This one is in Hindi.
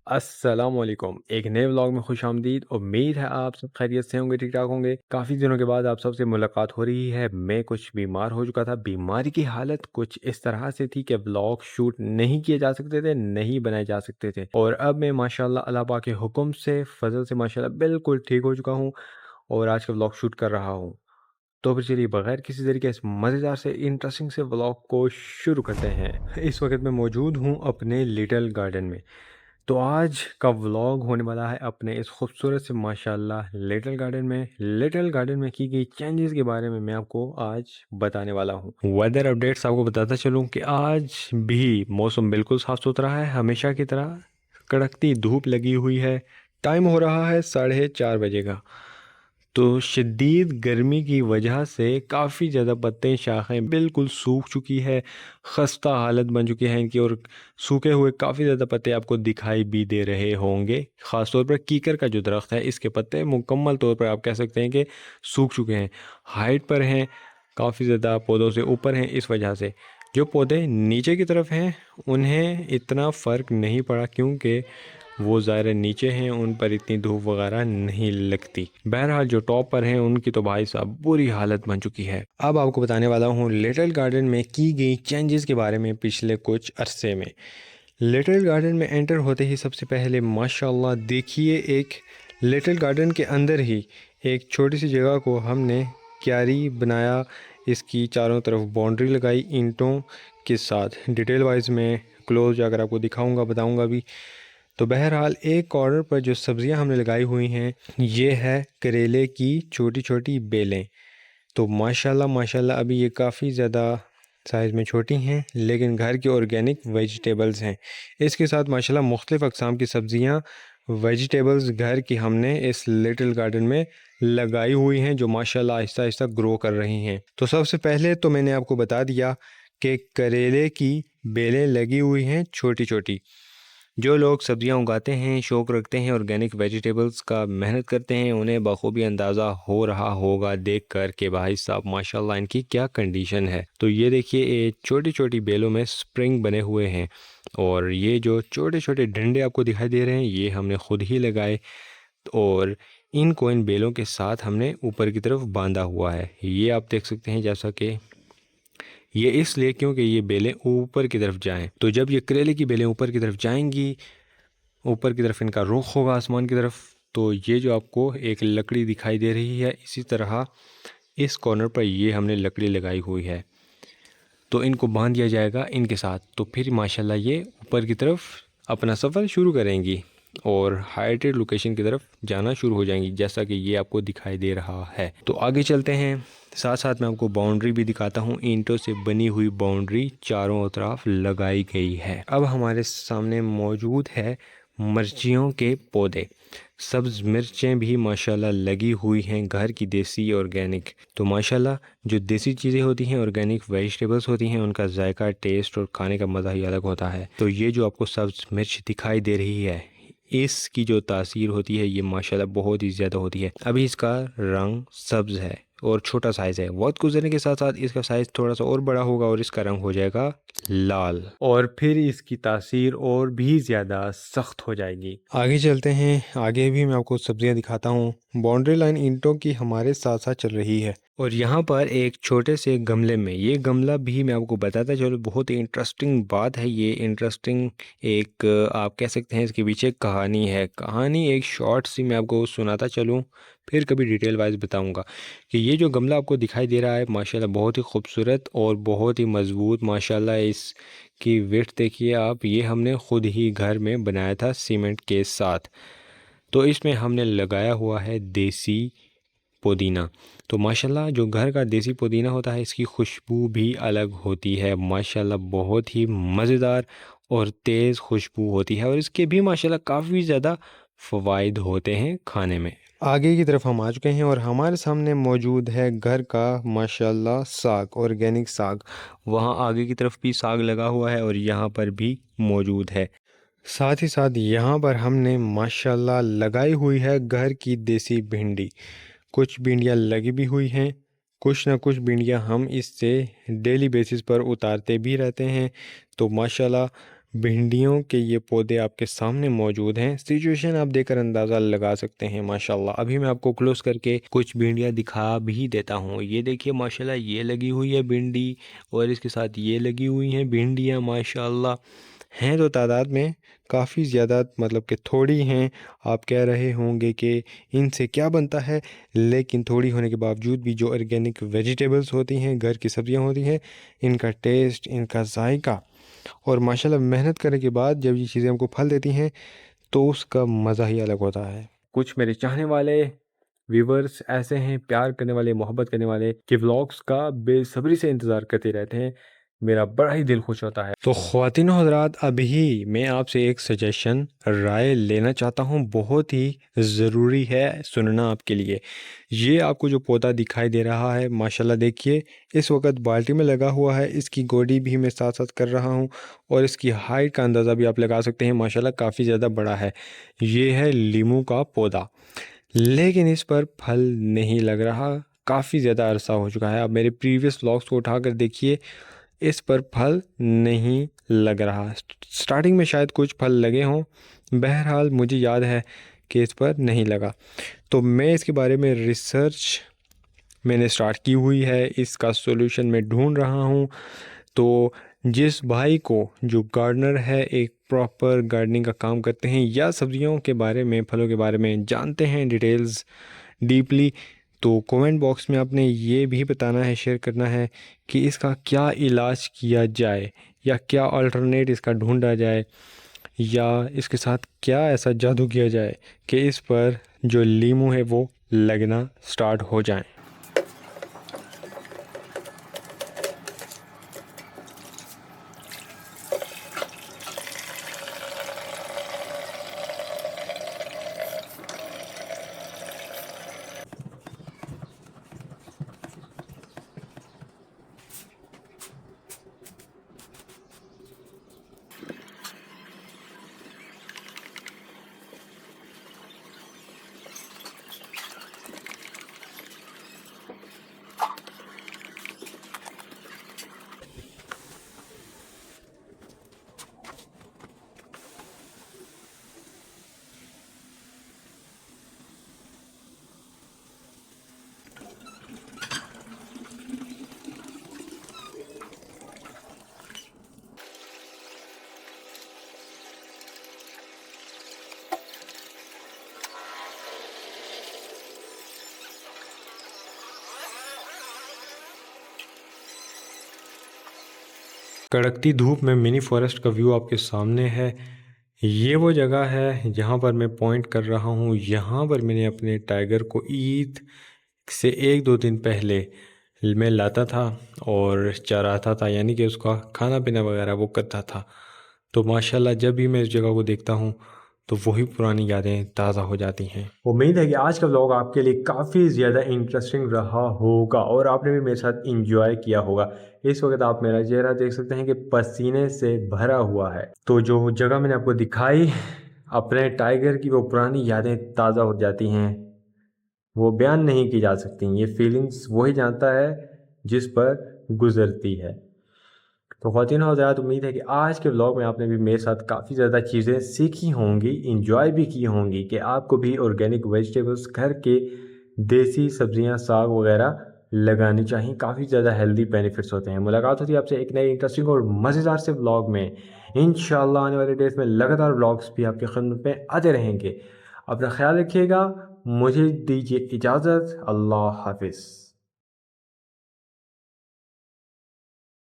अस्सलामुअलैकुम। एक नए व्लॉग में खुशामदीद। उम्मीद है आप सब खैरियत से होंगे, ठीक ठाक होंगे। काफ़ी दिनों के बाद आप सबसे मुलाकात हो रही है। मैं कुछ बीमार हो चुका था। बीमारी की हालत कुछ इस तरह से थी कि व्लॉग शूट नहीं किए जा सकते थे, नहीं बनाए जा सकते थे। और अब मैं माशाल्लाह अल्लाह पाक के हुक्म से, फजल से माशाल्लाह बिल्कुल ठीक हो चुका हूँ और आज का व्लॉग शूट कर रहा हूँ। तो फिर चलिए बगैर किसी तरीके इस मज़ेदार से इंटरेस्टिंग से व्लॉग को शुरू करते हैं। इस वक्त मैं मौजूद हूँ अपने लिटिल गार्डन में। तो आज का व्लॉग होने वाला है अपने इस खूबसूरत से माशाल्लाह लिटिल गार्डन में। लिटिल गार्डन में की गई चेंजेस के बारे में मैं आपको आज बताने वाला हूँ। वेदर अपडेट्स आपको बताता चलूँ कि आज भी मौसम बिल्कुल साफ़ सुथरा है, हमेशा की तरह कड़कती धूप लगी हुई है। टाइम हो रहा है 4:30 का। तो शदीद गर्मी की वजह से काफ़ी ज़्यादा पत्ते शाखें बिल्कुल सूख चुकी है, खस्ता हालत बन चुकी है इनकी। और सूखे हुए काफ़ी ज़्यादा पत्ते आपको दिखाई भी दे रहे होंगे। ख़ास तौर पर कीकर का जो दरख्त है, इसके पत्ते मुकम्मल तौर पर आप कह सकते हैं कि सूख चुके हैं। हाइट पर हैं, काफ़ी ज़्यादा पौधों से ऊपर हैं। इस वजह से जो पौधे नीचे की तरफ हैं उन्हें इतना फ़र्क नहीं पड़ा, क्योंकि वो ज़ाहिर है नीचे हैं, उन पर इतनी धूप वगैरह नहीं लगती। बहरहाल जो टॉप पर हैं उनकी तो भाई साहब बुरी हालत बन चुकी है। अब आपको बताने वाला हूँ लिटिल गार्डन में की गई चेंजेस के बारे में पिछले कुछ अरसे में। लिटिल गार्डन में एंटर होते ही सबसे पहले माशाल्लाह देखिए, एक लिटिल गार्डन के अंदर ही एक छोटी सी जगह को हमने क्यारी बनाया। इसकी चारों तरफ बाउंड्री लगाई ईंटों के साथ। डिटेल वाइज में क्लोज जाकर आपको दिखाऊंगा, बताऊंगा भी। तो बहरहाल एक कॉर्नर पर जो सब्जियां हमने लगाई हुई हैं, ये है करेले की छोटी छोटी बेलें। तो माशाल्लाह माशाल्लाह अभी ये काफ़ी ज़्यादा साइज़ में छोटी हैं, लेकिन घर की ऑर्गेनिक वेजिटेबल्स हैं। इसके साथ माशाल्लाह मुख्तलिफ़ अक़साम की सब्ज़ियाँ, वेजिटेबल्स घर की हमने इस लिटिल गार्डन में लगाई हुई हैं, जो माशाल्लाह आहिस्ता आहिस्ता ग्रो कर रही हैं। तो सबसे पहले तो मैंने आपको बता दिया कि करेले की बेलें लगी हुई हैं छोटी छोटी। जो लोग सब्जियां उगाते हैं, शौक़ रखते हैं, ऑर्गेनिक वेजिटेबल्स का मेहनत करते हैं, उन्हें बखूबी अंदाज़ा हो रहा होगा देख कर के भाई साहब माशाल्लाह इनकी क्या कंडीशन है। तो ये देखिए, ये छोटी छोटी बेलों में स्प्रिंग बने हुए हैं। और ये जो छोटे छोटे डंडे आपको दिखाई दे रहे हैं, ये हमने खुद ही लगाए। और इनको इन बेलों के साथ हमने ऊपर की तरफ बांधा हुआ है। ये आप देख सकते हैं, जैसा कि ये इसलिए क्योंकि ये बेलें ऊपर की तरफ जाएं। तो जब ये करेले की बेलें ऊपर की तरफ जाएंगी, ऊपर की तरफ इनका रुख होगा आसमान की तरफ, तो ये जो आपको एक लकड़ी दिखाई दे रही है, इसी तरह इस कॉर्नर पर ये हमने लकड़ी लगाई हुई है। तो इनको बांध दिया जाएगा इनके साथ। तो फिर माशाल्लाह ये ऊपर की तरफ अपना सफ़र शुरू करेंगी और हाइटेड लोकेशन की तरफ जाना शुरू हो जाएंगी, जैसा कि ये आपको दिखाई दे रहा है। तो आगे चलते हैं। साथ साथ मैं आपको बाउंड्री भी दिखाता हूँ। ईंटों से बनी हुई बाउंड्री चारों तरफ लगाई गई है। अब हमारे सामने मौजूद है मिर्चियों के पौधे। सब्ज़ मिर्चें भी माशाल्लाह लगी हुई हैं, घर की देसी ऑर्गेनिक। तो माशाल्लाह जो देसी चीज़ें होती हैं, ऑर्गेनिक वेजिटेबल्स होती हैं, उनका जायका, टेस्ट और खाने का मज़ा ही अलग होता है। तो ये जो आपको सब्ज़ मिर्च दिखाई दे रही है, इसकी जो तासीर होती है ये माशाल्लाह बहुत ही ज़्यादा होती है। अभी इसका रंग सब्ज़ है और छोटा साइज़ है। वक्त गुजरने के साथ साथ इसका साइज़ थोड़ा सा और बड़ा होगा और इसका रंग हो जाएगा लाल, और फिर इसकी तासीर और भी ज़्यादा सख्त हो जाएगी। आगे चलते हैं। आगे भी मैं आपको सब्जियां दिखाता हूँ। बाउंड्री लाइन ईंटों की हमारे साथ साथ चल रही है। और यहाँ पर एक छोटे से गमले में, ये गमला भी मैं आपको बताता चलो, बहुत ही इंटरेस्टिंग बात है ये। इंटरेस्टिंग एक आप कह सकते हैं इसके पीछे कहानी है। कहानी एक शॉर्ट सी मैं आपको सुनाता चलूँ, फिर कभी डिटेल वाइज बताऊंगा। कि ये जो गमला आपको दिखाई दे रहा है माशाल्लाह बहुत ही खूबसूरत और बहुत ही मज़बूत। माशाल्लाह इसकी विड्थ देखिए आप। ये हमने ख़ुद ही घर में बनाया था सीमेंट के साथ। तो इसमें हमने लगाया हुआ है देसी पुदीना। तो माशाल्लाह जो घर का देसी पुदीना होता है, इसकी खुशबू भी अलग होती है। माशाल्लाह बहुत ही मज़ेदार और तेज़ खुशबू होती है, और इसके भी माशाल्लाह काफ़ी ज़्यादा फ़वाइद होते हैं खाने में। आगे की तरफ हम आ चुके हैं और हमारे सामने मौजूद है घर का माशाल्लाह साग, ऑर्गेनिक साग। वहाँ आगे की तरफ भी साग लगा हुआ है और यहाँ पर भी मौजूद है। साथ ही साथ यहाँ पर हमने माशाल्लाह लगाई हुई है घर की देसी भिंडी। कुछ भिंडियाँ लगी भी हुई हैं, कुछ ना कुछ भिंडियाँ हम इससे डेली बेसिस पर उतारते भी रहते हैं। तो माशाल्लाह भिंडियों के ये पौधे आपके सामने मौजूद हैं। सिचुएशन आप देखकर अंदाज़ा लगा सकते हैं माशाल्लाह। अभी मैं आपको क्लोज करके कुछ भिंडियाँ दिखा भी देता हूँ। ये देखिए माशाल्लाह, ये लगी हुई है भिंडी और इसके साथ ये लगी हुई हैं भिंडियाँ माशाल्लाह। हैं तो तादाद में काफ़ी ज़्यादा, मतलब कि थोड़ी हैं। आप कह रहे होंगे कि इनसे क्या बनता है, लेकिन थोड़ी होने के बावजूद भी जो ऑर्गेनिक वेजिटेबल्स होती हैं, घर की सब्जियां होती हैं, इनका टेस्ट, इनका जायका और माशाल्लाह मेहनत करने के बाद जब ये चीज़ें हमको फल देती हैं तो उसका मज़ा ही अलग होता है। कुछ मेरे चाहने वाले व्यूवर्स ऐसे हैं, प्यार करने वाले, मोहब्बत करने वाले, कि व्लॉग्स का बेसब्री से इंतज़ार करते रहते हैं। मेरा बड़ा ही दिल खुश होता है। तो ख़वातीन और हज़रात, अभी मैं आपसे एक सजेशन, राय लेना चाहता हूँ। बहुत ही ज़रूरी है सुनना आपके लिए। ये आपको जो पौधा दिखाई दे रहा है माशाल्लाह, देखिए इस वक्त बाल्टी में लगा हुआ है। इसकी गोडी भी मैं साथ साथ कर रहा हूँ और इसकी हाइट का अंदाज़ा भी आप लगा सकते हैं। माशाल्लाह काफ़ी ज़्यादा बड़ा है। ये है लीमू का पौधा, लेकिन इस पर फल नहीं लग रहा। काफ़ी ज़्यादा अरसा हो चुका है। आप मेरे प्रीवियस व्लॉग्स को उठाकर देखिए, इस पर फल नहीं लग रहा। स्टार्टिंग में शायद कुछ फल लगे हों, बहरहाल मुझे याद है कि इस पर नहीं लगा। तो मैं इसके बारे में रिसर्च मैंने स्टार्ट की हुई है, इसका सॉल्यूशन मैं ढूंढ रहा हूँ। तो जिस भाई को, जो गार्डनर है, एक प्रॉपर गार्डनिंग का काम करते हैं या सब्जियों के बारे में, फलों के बारे में जानते हैं डिटेल्स डीपली, तो कमेंट बॉक्स में आपने ये भी बताना है, शेयर करना है कि इसका क्या इलाज किया जाए या क्या अल्टरनेट इसका ढूंढा जाए, या इसके साथ क्या ऐसा जादू किया जाए कि इस पर जो लीमू है वो लगना स्टार्ट हो जाए। कड़कती धूप में मिनी फॉरेस्ट का व्यू आपके सामने है। ये वो जगह है जहाँ पर मैं पॉइंट कर रहा हूँ। यहाँ पर मैंने अपने टाइगर को ईद से एक दो दिन पहले मैं लाता था और चराता था, यानी कि उसका खाना पीना वगैरह वो करता था। तो माशाल्लाह जब भी मैं इस जगह को देखता हूँ तो वही पुरानी यादें ताज़ा हो जाती हैं। उम्मीद है कि आज का व्लॉग आपके लिए काफ़ी ज़्यादा इंटरेस्टिंग रहा होगा और आपने भी मेरे साथ इंजॉय किया होगा। इस वक्त आप मेरा चेहरा देख सकते हैं कि पसीने से भरा हुआ है। तो जो जगह मैंने आपको दिखाई, अपने टाइगर की वो पुरानी यादें ताज़ा हो जाती हैं। वो बयान नहीं की जा सकती। ये फीलिंग्स वही जानता है जिस पर गुजरती है। तो ख़वातीन और हज़रात, उम्मीद है कि आज के व्लॉग में आपने भी मेरे साथ काफ़ी ज़्यादा चीज़ें सीखी होंगी, इंजॉय भी की होंगी कि आपको भी ऑर्गेनिक वेजिटेबल्स, घर के देसी सब्जियां, साग वगैरह लगानी चाहिए। काफ़ी ज़्यादा हेल्दी बेनिफिट्स होते हैं। मुलाकात होती है आपसे एक नए इंटरेस्टिंग और मज़ेदार से व्लॉग में। इंशाल्लाह आने वाले डेज में लगातार व्लॉग्स भी आपकी खिदमत में आते रहेंगे। अपना ख्याल रखिएगा। मुझे दीजिए इजाज़त। अल्लाह हाफिज़।